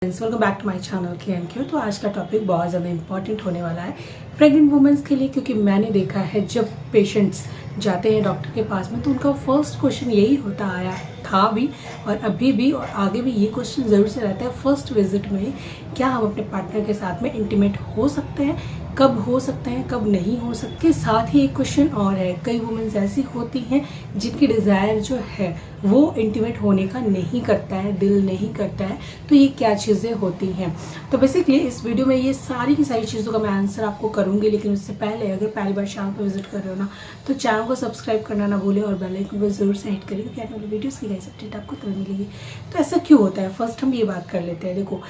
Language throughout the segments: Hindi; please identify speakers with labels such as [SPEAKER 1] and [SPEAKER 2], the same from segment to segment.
[SPEAKER 1] Friends, welcome back to my channel KNQ। तो आज का टॉपिक बहुत ज़्यादा इंपॉर्टेंट होने वाला है प्रेग्नेंट वुमेंस के लिए, क्योंकि मैंने देखा है जब पेशेंट्स जाते हैं डॉक्टर के पास में तो उनका फर्स्ट क्वेश्चन यही होता आया था भी और अभी भी और आगे भी ये क्वेश्चन ज़रूर से रहता है फर्स्ट विजिट में, क्या हम अपने पार्टनर के साथ में इंटीमेट हो सकते हैं, कब हो सकते हैं, कब नहीं हो सकते। साथ ही एक क्वेश्चन और है, कई वुमेन्स ऐसी होती हैं जिनकी डिज़ायर जो है वो इंटीमेट होने का नहीं करता है, दिल नहीं करता है। तो ये क्या चीज़ें होती हैं, तो बेसिकली इस वीडियो में ये सारी की सारी चीज़ों का मैं आंसर आपको करूँगी। लेकिन उससे पहले अगर पहली बार चैनल पर विजिट कर रहे हो ना तो चैनल को सब्सक्राइब करना ना भूलें और बेल आइकन को जरूर से हिट करें, क्योंकि आने वाली वीडियोज़ की गाइस अपडेट आपको तुरंत मिलेगी। तो ऐसा क्यों होता है, फर्स्ट हम ये बात कर लेते हैं। देखो,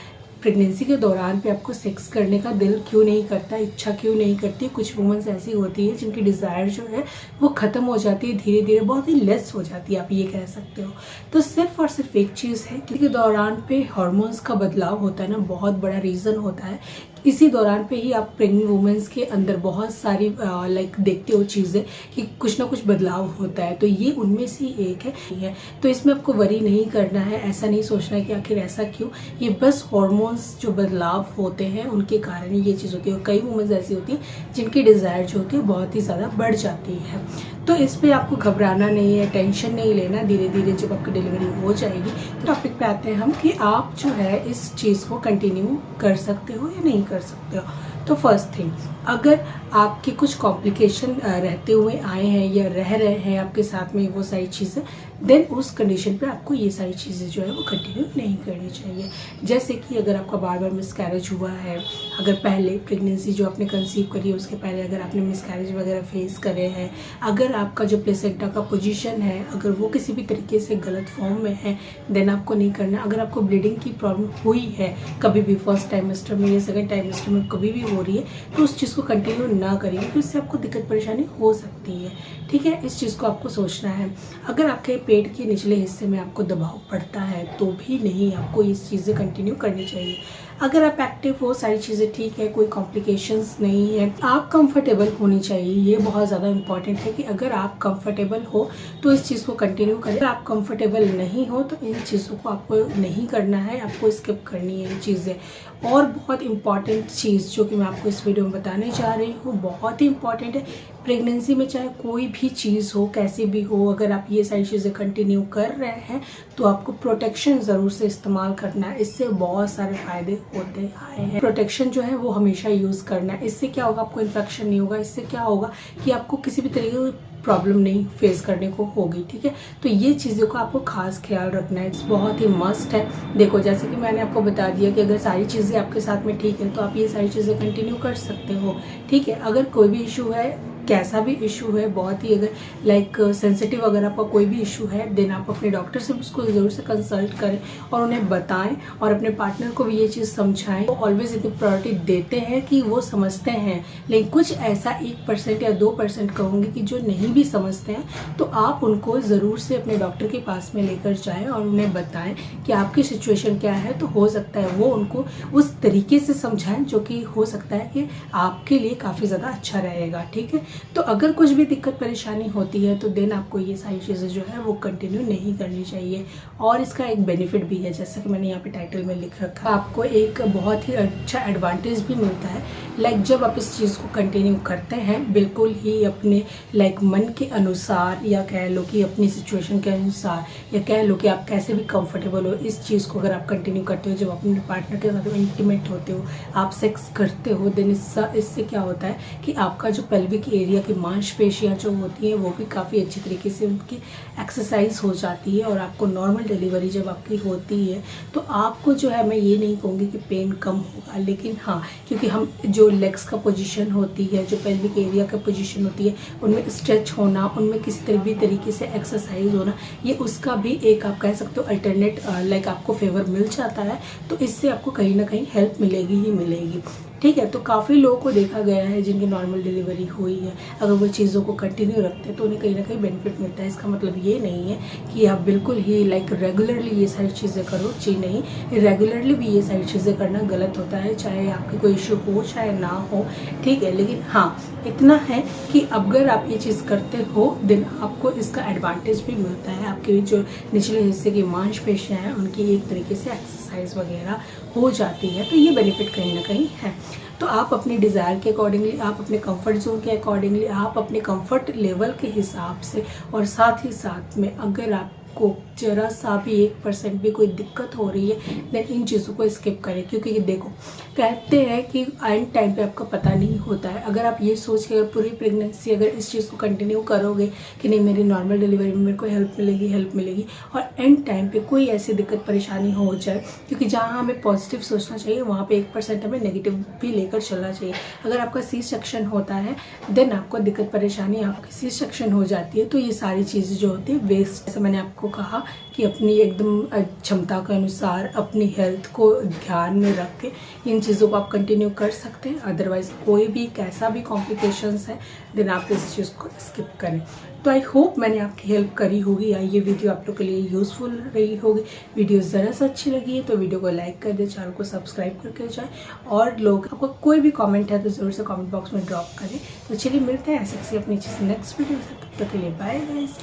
[SPEAKER 1] प्रेगनेंसी के दौरान पे आपको सेक्स करने का दिल क्यों नहीं करता, इच्छा क्यों नहीं करती। कुछ वुमेन्स ऐसी होती है जिनकी डिज़ायर जो है वो ख़त्म हो जाती है, धीरे धीरे बहुत ही लेस हो जाती है, आप ये कह सकते हो। तो सिर्फ और सिर्फ एक चीज़ है कि दौरान पे हार्मोन्स का बदलाव होता है ना, बहुत बड़ा रीज़न होता है। इसी दौरान पे ही आप प्रेग्नेंट वुमेन्स के अंदर बहुत सारी देखते हो चीज़ें कि कुछ ना कुछ बदलाव होता है, तो ये उनमें से एक है। तो इसमें आपको वरी नहीं करना है, ऐसा नहीं सोचना है कि आखिर ऐसा क्यों, ये बस हार्मोन्स जो बदलाव होते हैं उनके कारण ये चीज़ होती है। कई वुमेन्स ऐसी होती है जिनकी डिज़ायर जो होती है बहुत ही ज़्यादा बढ़ जाती है। तो इस पर आपको घबराना नहीं है, टेंशन नहीं लेना। धीरे धीरे जब आपकी डिलीवरी हो जाएगी तो टॉपिक पे आते हैं हम कि आप जो है इस चीज़ को कंटिन्यू कर सकते हो या नहीं कर सकते हो। तो फर्स्ट थिंग, अगर आपके कुछ कॉम्प्लिकेशन रहते हुए आए हैं या रह रहे हैं आपके साथ में वो सारी चीज़ें, देन उस कंडीशन पे आपको ये सारी चीज़ें जो है वो कंटिन्यू नहीं करनी चाहिए। जैसे कि अगर आपका बार बार मिसकैरेज हुआ है, अगर पहले प्रेगनेंसी जो आपने कंसीव करी है उसके पहले अगर आपने मिसकैरेज वगैरह फेस करे हैं, अगर आपका जो प्लेसेंटा का पोजीशन है अगर वो किसी भी तरीके से गलत फॉर्म में है, देन आपको नहीं करना। अगर आपको ब्लीडिंग की प्रॉब्लम हुई है कभी भी, फर्स्ट टाइमेस्टर में या सेकेंड टाइमेस्टर में कभी भी हो रही है, तो उस चीज़ को कंटिन्यू ना करिए, क्योंकि उससे आपको दिक्कत परेशानी हो सकती है। ठीक है, इस चीज़ को आपको सोचना है। अगर आपके पेट के निचले हिस्से में आपको दबाव पड़ता है तो भी नहीं, आपको ये चीज़ें कंटिन्यू करनी चाहिए। अगर आप एक्टिव हो, सारी चीज़ें ठीक है, कोई कॉम्प्लिकेशंस नहीं है, आप कंफर्टेबल होनी चाहिए। ये बहुत ज़्यादा इंपॉर्टेंट है कि अगर आप कंफर्टेबल हो तो इस चीज़ को कंटिन्यू करें। अगर आप कंफर्टेबल नहीं हो तो इन चीज़ों को आपको नहीं करना है, आपको स्किप करनी है ये चीज़ें। और बहुत इंपॉर्टेंट चीज़ जो कि मैं आपको इस वीडियो में बताने जा रही हूँ, बहुत ही इंपॉर्टेंट है। प्रेगनेंसी में चाहे कोई भी चीज़ हो, कैसी भी हो, अगर आप ये सारी चीज़ें कंटिन्यू कर रहे हैं तो आपको प्रोटेक्शन ज़रूर से इस्तेमाल करना है। इससे बहुत सारे फ़ायदे होते आए हैं। प्रोटेक्शन जो है वो हमेशा यूज़ करना है। इससे क्या होगा, आपको इन्फेक्शन नहीं होगा। इससे क्या होगा कि आपको किसी भी तरीके की प्रॉब्लम नहीं फेस करने को होगी। ठीक है, तो ये चीज़ों का आपको खास ख्याल रखना है, बहुत ही मस्ट है। देखो, जैसे कि मैंने आपको बता दिया कि अगर सारी चीज़ें आपके साथ में ठीक है तो आप ये सारी चीज़ें कंटिन्यू कर सकते हो। ठीक है, अगर कोई भी इशू है, कैसा भी इशू है, बहुत ही अगर सेंसिटिव अगर आपका कोई भी इशू है, देन आप अपने डॉक्टर से उसको ज़रूर से कंसल्ट करें और उन्हें बताएं और अपने पार्टनर को भी ये चीज़ समझाएं। वो ऑलवेज इतनी प्रायोरिटी देते हैं कि वो समझते हैं, लेकिन कुछ ऐसा 1% या 2% कहूँगी कि जो नहीं भी समझते हैं, तो आप उनको ज़रूर से अपने डॉक्टर के पास में लेकर जाएँ और उन्हें बताएं कि आपकी सिचुएशन क्या है। तो हो सकता है वो उनको उस तरीके से समझाएं जो कि हो सकता है कि आपके लिए काफ़ी ज़्यादा अच्छा रहेगा। ठीक है, तो अगर कुछ भी दिक्कत परेशानी होती है तो देन आपको ये सारी चीज़ें जो है वो कंटिन्यू नहीं करनी चाहिए। और इसका एक बेनिफिट भी है, जैसा कि मैंने यहाँ पे टाइटल में लिख रखा है, आपको एक बहुत ही अच्छा एडवांटेज भी मिलता है। जब आप इस चीज़ को कंटिन्यू करते हैं बिल्कुल ही अपने मन के अनुसार, या कह लो कि अपनी सिचुएशन के अनुसार, या कह लो कि आप कैसे भी कंफर्टेबल हो, इस चीज़ को अगर आप कंटिन्यू करते हो, जब अपने पार्टनर के साथ इंटीमेट होते हो, आप सेक्स करते हो, देन इससे क्या होता है कि आपका जो पेल्विक एरिया की मांसपेशियां जो होती हैं वो भी काफ़ी अच्छी तरीके से उनकी एक्सरसाइज हो जाती है। और आपको नॉर्मल डिलीवरी जब आपकी होती है तो आपको जो है, मैं ये नहीं कहूँगी कि पेन कम होगा, लेकिन हाँ, क्योंकि हम जो लेग्स का पोजीशन होती है, जो पेल्विक एरिया का पोजीशन होती है, उनमें स्ट्रेच होना, उनमें किसी भी तरीके से एक्सरसाइज होना, ये उसका भी एक आप कह सकते हो अल्टरनेट आपको फेवर मिल जाता है। तो इससे आपको कहीं ना कहीं हेल्प मिलेगी ही मिलेगी। ठीक है, तो काफ़ी लोगों को देखा गया है जिनकी नॉर्मल डिलीवरी हुई है, अगर वो चीज़ों को कंटिन्यू रखते हैं तो उन्हें कहीं ना कहीं बेनिफिट मिलता है। इसका मतलब ये नहीं है कि आप बिल्कुल ही रेगुलरली ये सारी चीज़ें करो। जी नहीं, रेगुलरली भी ये सारी चीज़ें करना गलत होता है, चाहे आपकी कोई इशू हो चाहे ना हो। ठीक है, लेकिन हाँ, इतना है कि अगर आप ये चीज़ करते हो देन आपको इसका एडवांटेज भी मिलता है। आपके जो निचले हिस्से की मांसपेशियाँ हैं उनकी एक तरीके से एक्सरसाइज एक्सरसाइज वगैरह हो जाती है, तो ये बेनिफिट कहीं ना कहीं है। तो आप अपनी डिज़ायर के अकॉर्डिंगली, आप अपने कंफर्ट जोन के अकॉर्डिंगली, आप अपने कंफर्ट लेवल के हिसाब से, और साथ ही साथ में अगर आपको ज़रा सा भी 1% भी कोई दिक्कत हो रही है, देन इन चीज़ों को स्किप करें। क्योंकि देखो, कहते हैं कि एंड टाइम पे आपका पता नहीं होता है। अगर आप ये सोच के अगर पूरी प्रेगनेंसी अगर इस चीज़ को कंटिन्यू करोगे कि नहीं मेरी नॉर्मल डिलीवरी में मेरे को हेल्प मिलेगी, और एंड टाइम पे कोई ऐसी दिक्कत परेशानी हो जाए, क्योंकि जहाँ हमें पॉजिटिव सोचना चाहिए वहाँ पे 1% हमें नेगेटिव भी लेकर चलना चाहिए। अगर आपका सी सेक्शन होता है, देन आपको दिक्कत परेशानी, आपकी सी सेक्शन हो जाती है, तो ये सारी चीज़ें जो होती है वेस्ट। जैसे मैंने आपको कहा कि अपनी एकदम क्षमता के अनुसार अपनी हेल्थ को ध्यान में रख के इन चीज़ों को आप कंटिन्यू कर सकते हैं। अदरवाइज कोई भी कैसा भी कॉम्प्लिकेशंस है, देन आप इस चीज़ को स्किप करें। तो आई होप मैंने आपकी हेल्प करी होगी, या ये वीडियो आप लोग के लिए यूज़फुल रही होगी। वीडियो ज़रा सा अच्छी लगी है तो वीडियो को लाइक कर दे, चैनल को सब्सक्राइब करके जाए, और लोग आपको कोई भी कमेंट है तो ज़रूर से कमेंट बॉक्स में ड्रॉप करें। तो चलिए मिलते हैं ऐसे अपनी चीज़ नेक्स्ट वीडियो से, तब तक के लिए बाय गाइस।